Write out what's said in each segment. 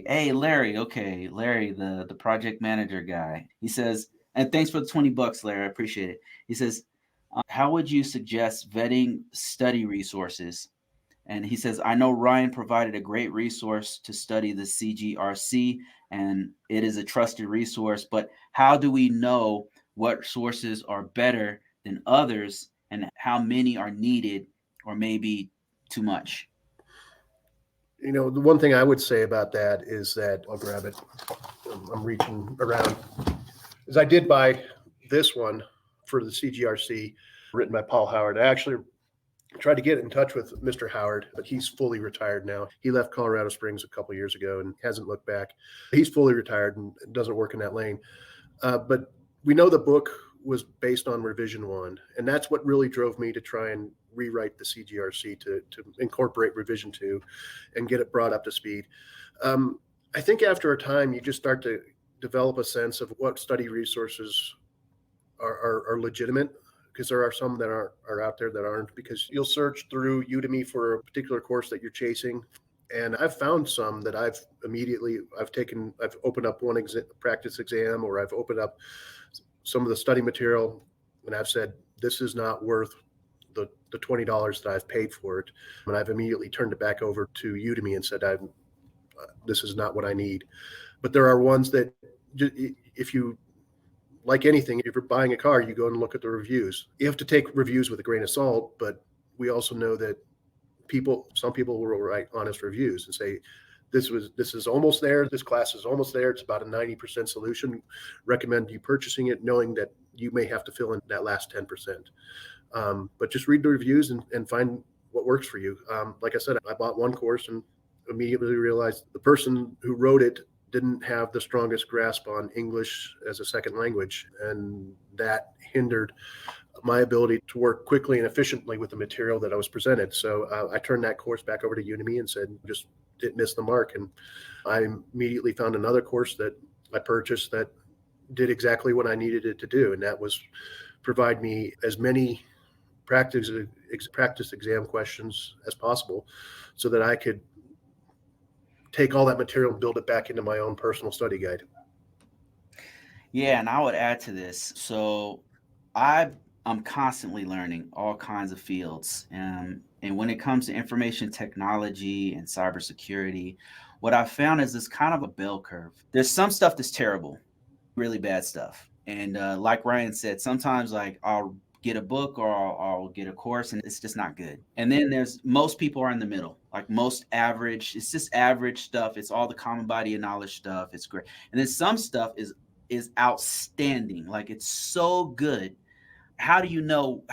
hey, Larry, okay, Larry, the project manager guy. He says, and thanks for the $20, Larry. I appreciate it. He says, how would you suggest vetting study resources? And he says, I know Ryan provided a great resource to study the CGRC, and it is a trusted resource. But how do we know what sources are better than others and how many are needed or maybe too much? The one thing I would say about that is that I'll grab it. I'm reaching around. Is I did buy this one for the CGRC, written by Paul Howard. I actually tried to get in touch with Mr. Howard, but he's fully retired now. He left Colorado Springs a couple years ago and hasn't looked back. He's fully retired and doesn't work in that lane. But we know the book was based on revision 1, and that's what really drove me to try and rewrite the CGRC to incorporate revision 2 and get it brought up to speed. I think after a time, you just start to develop a sense of what study resources are legitimate, because there are some that are out there that aren't, because you'll search through Udemy for a particular course that you're chasing. And I've found some that I've opened up one practice exam, or I've opened up some of the study material, and I've said, this is not worth the $20 that I've paid for it. And I've immediately turned it back over to Udemy and said, this is not what I need. But there are ones that, if you, like anything, if you're buying a car, you go and look at the reviews. You have to take reviews with a grain of salt, but we also know that some people will write honest reviews and say, this is almost there. This class is almost there. It's about a 90% solution. Recommend you purchasing it, knowing that you may have to fill in that last 10%. But just read the reviews and find what works for you. Like I said, I bought one course and immediately realized the person who wrote it didn't have the strongest grasp on English as a second language, and that hindered my ability to work quickly and efficiently with the material that I was presented. So I turned that course back over to Udemy and said, just didn't miss the mark. And I immediately found another course that I purchased that did exactly what I needed it to do, and that was provide me as many practice exam questions as possible so that I could take all that material and build it back into my own personal study guide. Yeah, and I would add to this. So I'm constantly learning all kinds of fields. And when it comes to information technology and cybersecurity, what I've found is it's kind of a bell curve. There's some stuff that's terrible, really bad stuff. And like Ryan said, sometimes like I'll get a book or I'll get a course and it's just not good. And then there's most people are in the middle, like most average. It's just average stuff. It's all the common body of knowledge stuff. It's great. And then some stuff is outstanding. Like it's so good. How do you know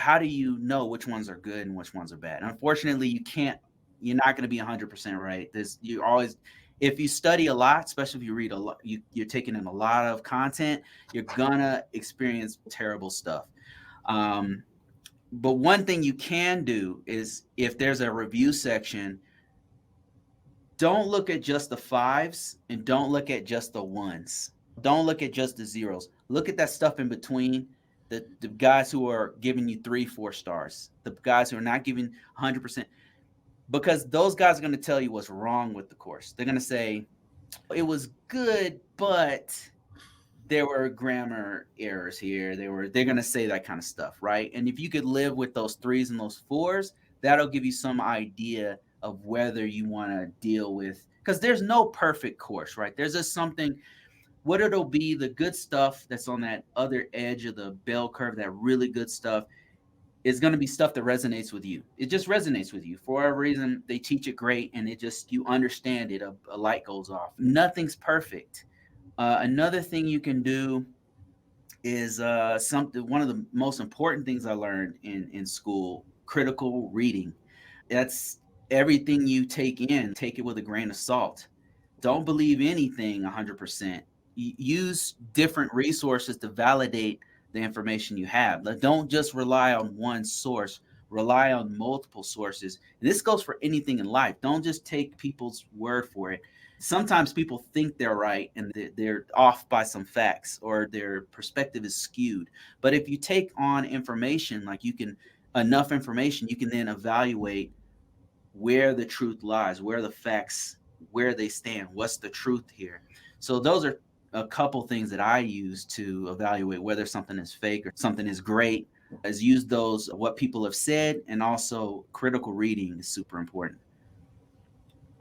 which ones are good and which ones are bad? And unfortunately, you're not going to be 100% right. You always, if you study a lot, especially if you read a lot, you're taking in a lot of content, you're gonna experience terrible stuff. But one thing you can do is, if there's a review section, don't look at just the fives and don't look at just the ones. Don't look at just the zeros. Look at that stuff in between. The guys who are giving you 3-4 stars, the guys who are not giving 100%, because those guys are going to tell you what's wrong with the course. They're going to say it was good, but there were grammar errors here. They're going to say that kind of stuff, right? And if you could live with those threes and those fours, that'll give you some idea of whether you want to deal with, because there's no perfect course, right? There's just something, what it'll be, the good stuff that's on that other edge of the bell curve, that really good stuff is going to be stuff that resonates with you. It just resonates with you for whatever reason. They teach it great, and it just, you understand it. A light goes off. Nothing's perfect. Another thing you can do is one of the most important things I learned in school: critical reading. That's everything you take in. Take it with a grain of salt. Don't believe anything 100%. Use different resources to validate the information you have. Don't just rely on one source. Rely on multiple sources. And this goes for anything in life. Don't just take people's word for it. Sometimes people think they're right and they're off by some facts, or their perspective is skewed. But if you take on information, enough information, you can then evaluate where the truth lies, where the facts where they stand. What's the truth here? So those are a couple things that I use to evaluate whether something is fake or something is great. Is use those what people have said, and also critical reading is super important.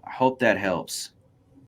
I hope that helps.